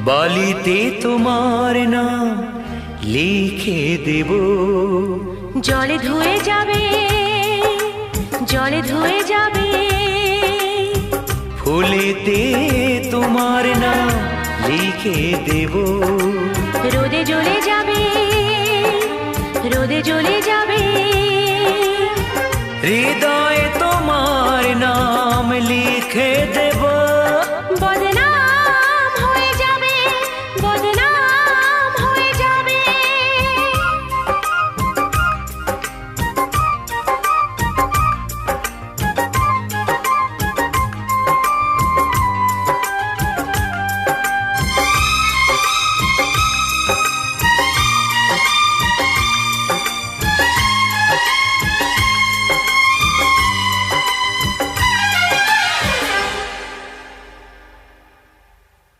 বালিতে তোমার নাম লিখে দেব। জলে ধুয়ে যাবে, জলে ধুয়ে যাবে। ফুলেতে তোমার নাম লিখে দেব। রোদে জ্বলে যাবে, রোদে জ্বলে যাবে। হৃদয়ে তোমার নাম লিখে দেব।